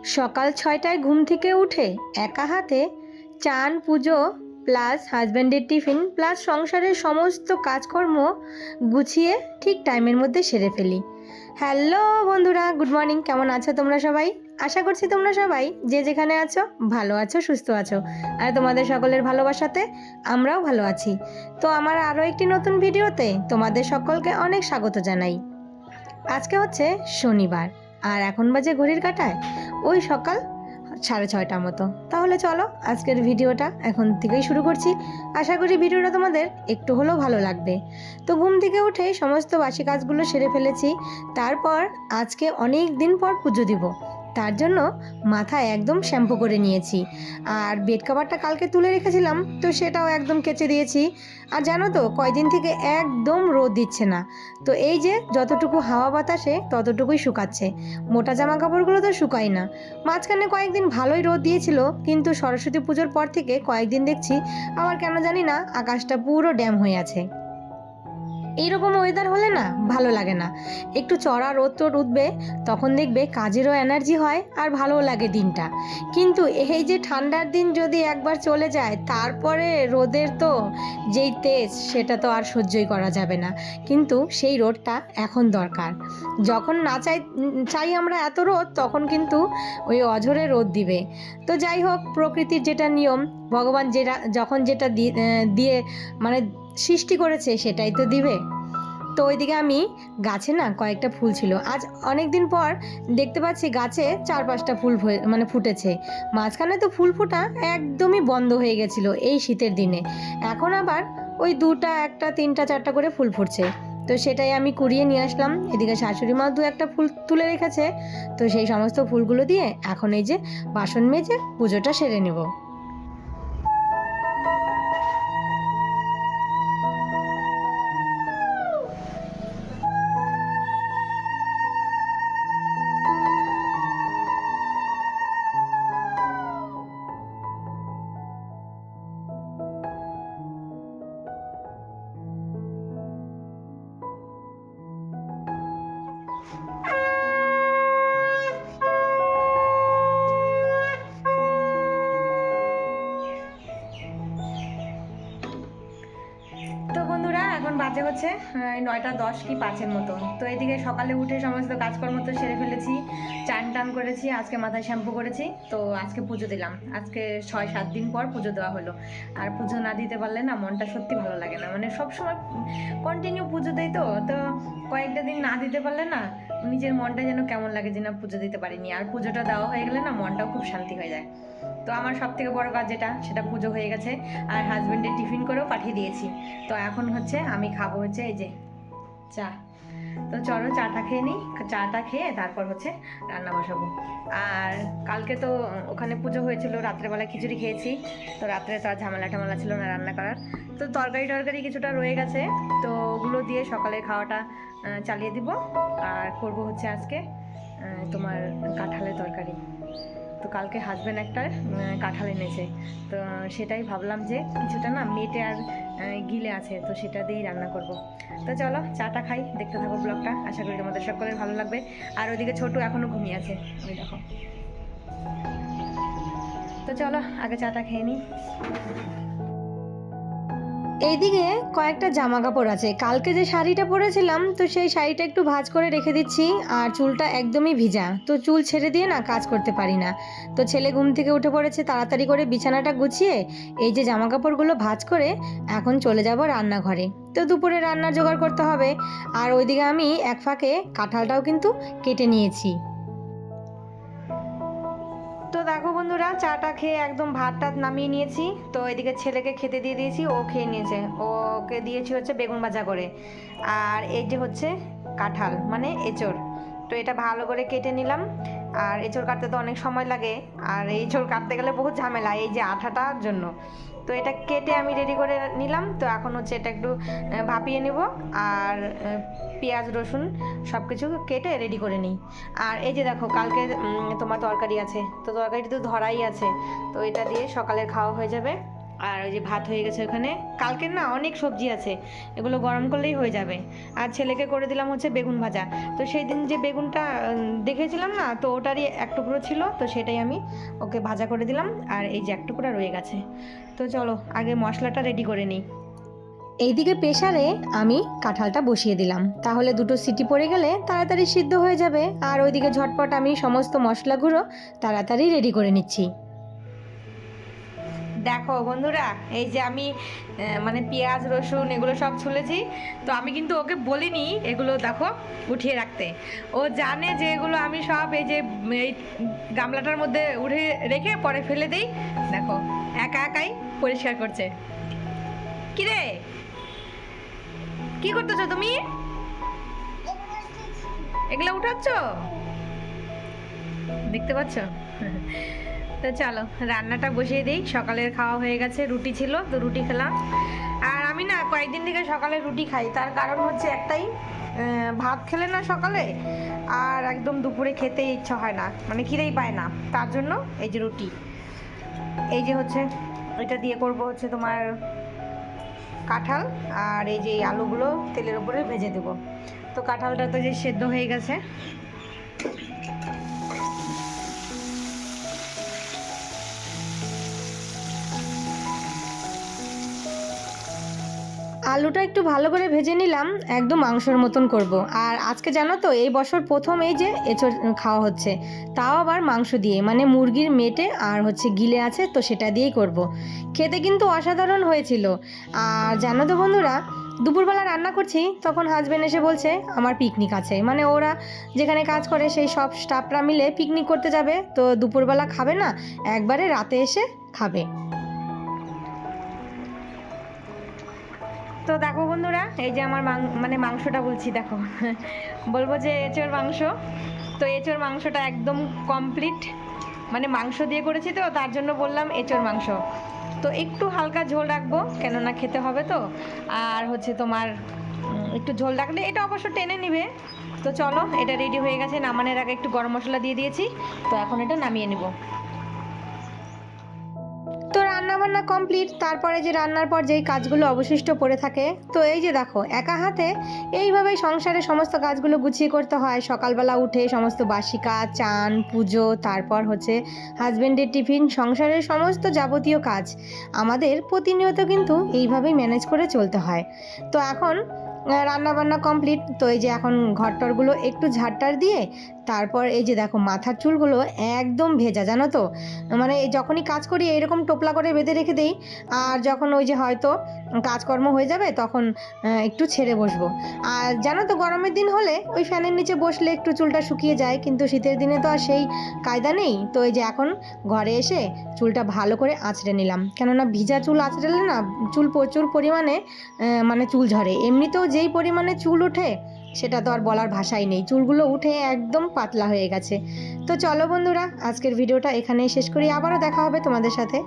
সকাল ৬টায় ঘুম থেকে উঠে একা হাতে চান পুজো প্লাস হাজব্যান্ডের টিফিন প্লাস সংসারের সমস্ত কাজকর্ম গুছিয়ে ঠিক টাইমের মধ্যে সেরে ফেলি। হ্যালো বন্ধুরা, গুড মর্নিং। কেমন আছো তোমরা সবাই? আশা করছি তোমরা সবাই যে যেখানে আছো ভালো আছো, সুস্থ আছো, আর তোমাদের সকলের ভালোবাসাতে আমরাও ভালো আছি। তো আমার আরও একটি নতুন ভিডিওতে তোমাদের সকলকে অনেক স্বাগত জানাই। আজকে হচ্ছে শনিবার আর এখন বাজে ঘড়ির কাঁটায় ওই সকাল 6:30 মতো। তাহলে চলো আজকের ভিডিওটা এখন থেকেই শুরু করছি। আশা করি ভিডিওটা তোমাদের একটু হলেও ভালো লাগবে। তো ঘুম থেকে উঠে সমস্ত বাসি কাজগুলো সেরে ফেলেছি। তারপর আজকে অনেক দিন পর পুজো দিব, তার জন্য মাথায় একদম শ্যাম্পু করে নিয়েছি। আর বেড কভারটা কালকে তুলে রেখেছিলাম, তো সেটাও একদম কেচে দিয়েছি। আর জানো তো কয়দিন থেকে একদম রোদ দিচ্ছে না, তো এই যে যতটুকু হাওয়া বাতাসে ততটুকুই শুকাচ্ছে। মোটা জামা কাপড়গুলো তো শুকাই না। মাঝখানে কয়েকদিন ভালোই রোদ দিয়েছিল, কিন্তু সরস্বতী পুজোর পর থেকে কয়েকদিন দেখছি আবার কেন জানি না আকাশটা পুরো ড্যাম হয়ে আছে। এইরকম ওয়েদার হলে না ভালো লাগে না। একটু চড়া রোদ টোদ উঠবে, তখন দেখবে কাজেরও এনার্জি হয় আর ভালোও লাগে দিনটা। কিন্তু এই যে ঠান্ডার দিন যদি একবার চলে যায়, তারপরে রোদের তো যেই তেজ সেটা তো আর সহ্যই করা যাবে না। কিন্তু সেই রোদটা এখন দরকার। যখন না চাই আমরা এত রোদ, তখন কিন্তু ওই অঝোরে রোদ দিবে। তো যাই হোক, প্রকৃতির যেটা নিয়ম, ভগবান যেটা যখন যেটা দিয়ে মানে সৃষ্টি করেছে সেটাই তো দিবে। তো ওইদিকে আমি গাছে না কয়েকটা ফুল ছিল, আজ অনেক দিন পর দেখতে পাচ্ছি গাছে 4-5টা ফুল ফুটেছে। মাঝখানে তো ফুল ফোটা একদমই বন্ধ হয়ে গেছিল এই শীতের দিনে। এখন আবার ওই 2টা 1টা 3টা 4টা করে ফুল ফুটছে। তো সেটাই আমি কুড়িয়ে নিয়ে আসলাম। এদিকে শাশুড়ি মা 2-1টা ফুল তুলে রেখেছে, তো সেই সমস্ত ফুলগুলো দিয়ে এখন এই যে বাসন মেজে পুজোটা সেরে নেব। তো বন্ধুরা, এখন বাজে হচ্ছে 9টা 10 কি 5-এর মতো। তো এদিকে সকালে উঠে সমস্ত কাজকর্ম তো সেরে ফেলেছি, চান টান করেছি, আজকে মাথায় শ্যাম্পু করেছি। তো আজকে পুজো দিলাম, আজকে 6-7 দিন পর পুজো দেওয়া হলো। আর পুজো না দিতে পারলে না মনটা সত্যি ভালো লাগে না, মানে সবসময় কন্টিনিউ পুজো দেয়, তো কয়েকটা দিন না দিতে পারলে না নিজের মনটা যেন কেমন লাগে যে না পুজো দিতে পারিনি। আর পুজোটা দেওয়া হয়ে গেলে না মনটাও খুব শান্তি হয়ে যায়। তো আমার সব থেকে বড় কাজ যেটা, সেটা পুজো হয়ে গেছে। আর হাজব্যান্ডের টিফিন করেও পাঠিয়ে দিয়েছি। তো এখন হচ্ছে আমি খাবো হচ্ছে এই যে চা। তো চলো চাটা খেয়ে নিই, চাটা খেয়ে তারপর হচ্ছে রান্না বসাবো। আর কালকে তো ওখানে পুজো হয়েছিল, রাত্রেবেলা খিচুড়ি খেয়েছি। তো রাত্রে তো আর ঝামেলা টামেলা ছিল না রান্না করার। তো তরকারি কিছুটা রয়ে গেছে, তো ওগুলো দিয়ে সকালের খাওয়াটা চালিয়ে দিব। আর করব হচ্ছে আজকে তোমার কাঁঠালের তরকারি। তো কালকে হাজব্যান্ড একটা কাঁঠাল এনেছে, তো সেটাই ভাবলাম যে কিছুটা না মেটে আর গিলে আছে, তো সেটা দিয়েই রান্না করব। তো চলো চাটা খাই, দেখতে থাকো ব্লগটা, আশা করি তোমাদের সকলের ভালো লাগবে। আর ওইদিকে ছোটু এখনও ঘুমিয়ে আছে, ওই দেখো। তো চলো আগে চাটা খেয়ে নিই। এইদিকে কয়েকটা জামা কাপড় আছে, কালকে যে শাড়িটা পরেছিলাম, তো সেই শাড়িটা একটু ভাঁজ করে রেখে দিচ্ছি। আর চুলটা একদমই ভিজা, তো চুল ছেড়ে দিয়ে না কাজ করতে পারি না। তো ছেলে ঘুম থেকে উঠে পড়েছে, তাড়াতাড়ি করে বিছানাটা গুছিয়ে এই যে জামা কাপড়গুলো ভাঁজ করে এখন চলে যাব রান্নাঘরে। তো দুপুরে রান্নার জোগাড় করতে হবে। আর ওইদিকে আমি এক ফাঁকে কাঁঠালটাও কিন্তু কেটে নিয়েছি। তো দেখো বন্ধুরা, চাটা খেয়ে একদম ভাত টাত নামিয়ে নিয়েছি। তো এদিকে ছেলেকে খেতে দিয়ে দিয়েছি, ও খেয়ে নিয়েছে। ওকে দিয়েছি হচ্ছে বেগুন ভাজা করে। আর এই যে হচ্ছে কাঁঠাল মানে এঁচড়, তো এটা ভালো করে কেটে নিলাম। আর এঁচড় কাটতে তো অনেক সময় লাগে, আর এঁচড় কাটতে গেলে বহুত ঝামেলা এই যে আঠাটার জন্য। তো এটা কেটে আমি রেডি করে নিলাম। তো এখন হচ্ছে এটা একটু ভাপিয়ে নেব। আর পেঁয়াজ রসুন সব কিছু কেটে রেডি করে নিই। আর এই যে দেখো কালকে তোমার তরকারি আছে, তো তরকারিটা তো ধরাই আছে, তো এটা দিয়ে সকালের খাওয়া হয়ে যাবে। আর ওই যে ভাত হয়ে গেছে ওখানে, কালকের না অনেক সবজি আছে, এগুলো গরম করলেই হয়ে যাবে। আর ছেলেকে করে দিলাম হচ্ছে বেগুন ভাজা। তো সেই দিন যে বেগুনটা দেখেছিলাম না, তো ওটারই এক টুকরো ছিল, তো সেটাই আমি ওকে ভাজা করে দিলাম। আর এই যে এক টুকরো রয়ে গেছে। তো চলো আগে মশলাটা রেডি করে নিই। এইদিকে প্রেসারে আমি কাঁঠালটা বসিয়ে দিলাম, তাহলে দুটো সিটি পড়ে গেলে তাড়াতাড়ি সিদ্ধ হয়ে যাবে। আর ওইদিকে ঝটপট আমি সমস্ত মশলাগুলো তাড়াতাড়ি রেডি করে নিচ্ছি। দেখো বন্ধুরা, এই যে আমি মানে পেঁয়াজ রসুন এগুলো সব ছুলেছি। তো আমি কিন্তু ওকে বলিনি এগুলো দেখো উঠিয়ে রাখতে, ও জানে যে এগুলো আমি সব এই যে এই গামলাটার মধ্যে উঠে রেখে পরে ফেলে দেই। দেখো একা একাই পরিষ্কার করছে। কি রে, কি করতেছো তুমি? এগুলো উঠাচ্ছ, দেখতে পাচ্ছ? তো চলো রান্নাটা বসিয়ে দিই। সকালের খাওয়া হয়ে গেছে, রুটি ছিল তো রুটি খেলাম। আর আমি না কয়েকদিন থেকে সকালে রুটি খাই, তার কারণ হচ্ছে একটাই, ভাত খেলে না সকালে আর একদম দুপুরে খেতে ইচ্ছা হয় না, মানে খিদেই পায় না, তার জন্য এই যে রুটি। এই যে হচ্ছে এটা দিয়ে করব হচ্ছে তোমার কাঁঠাল, আর এই যে আলুগুলো তেলের উপরে ভেজে দেবো। তো কাঁঠালটা তো যে সেদ্ধ হয়ে গেছে। আলুটা একটু ভালো করে ভেজে নিলাম, একদম মাংসের মতন করব। আর আজকে জানো তো এই বছর প্রথম এই যে এঁচোড় খাওয়া হচ্ছে, তাও আবার মাংস দিয়ে, মানে মুরগির মেটে আর হচ্ছে গিলে আছে, তো সেটা দিয়েই করব। খেতে কিন্তু অসাধারণ হয়েছিল। আর জানো তো বন্ধুরা, দুপুরবেলা রান্না করছি তখন হাজব্যান্ড এসে বলছে আমার পিকনিক আছে, মানে ওরা যেখানে কাজ করে সেই সব স্টাফরা মিলে পিকনিক করতে যাবে, তো দুপুরবেলা খাবে না, একবারে রাতে এসে খাবে। তো দেখো বন্ধুরা, এই যে আমার মানে মাংসটা বলছি দেখো বলবো যে এঁচোড় মাংস। তো এঁচোড় মাংসটা একদম কমপ্লিট, মানে মাংস দিয়ে করেছি তো তার জন্য বললাম এঁচোড় মাংস। তো একটু হালকা ঝোল রাখবো, কেননা খেতে হবে তো। আর হচ্ছে তোমার একটু ঝোল রাখলে এটা অবশ্য টেনে নিবে। তো চলো এটা রেডি হয়ে গেছে, নামানোর আগে একটু গরম মশলা দিয়ে দিয়েছি, তো এখন এটা নামিয়ে নেব। তো রান্নাবান্না কমপ্লিট, তারপরে যে রান্নার পর যেই কাজগুলো অবশিষ্ট পড়ে থাকে, তো এই যে দেখো একা হাতে এইভাবেই সংসারের সমস্ত কাজগুলো গুছিয়ে করতে হয়। সকালবেলা উঠে সমস্ত বাসি কাজ, চান, পুজো, তারপর হচ্ছে হাজব্যান্ডের টিফিন, সংসারের সমস্ত যাবতীয় কাজ আমাদের প্রতিনিয়ত কিন্তু এইভাবেই ম্যানেজ করে চলতে হয়। তো এখন রান্না বান্না কমপ্লিট, তো এই যে এখন ঘরটরগুলো একটু ঝাড়টার দিয়ে, তারপর এই যে দেখো মাথার চুলগুলো একদম ভেজা, জানো তো, মানে যখনই কাজ করি এইরকম টোপলা করে বেঁধে রেখে দিই। আর যখন ওই যে হয়তো কাজকর্ম হয়ে যাবে তখন একটু ছেড়ে বসবো। আর জানো তো গরমের দিন হলে ওই ফ্যানের নিচে বসলে একটু চুলটা শুকিয়ে যায়, কিন্তু শীতের দিনে তো আর সেই কায়দা নেই। তো এই যে এখন ঘরে এসে চুলটা ভালো করে আঁচড়ে নিলাম, কেননা ভিজা চুল আঁচড়ালে না চুল প্রচুর পরিমাণে মানে চুল ঝরে। এমনিতেও যেই পরিমাণে চুল ওঠে সেটা তো আর বলার ভাষাই নেই, চুলগুলো উঠে একদম পাতলা হয়ে গেছে। তো চলো বন্ধুরা, আজকের ভিডিওটা এখানেই শেষ করি, আবারও দেখা হবে তোমাদের সাথে।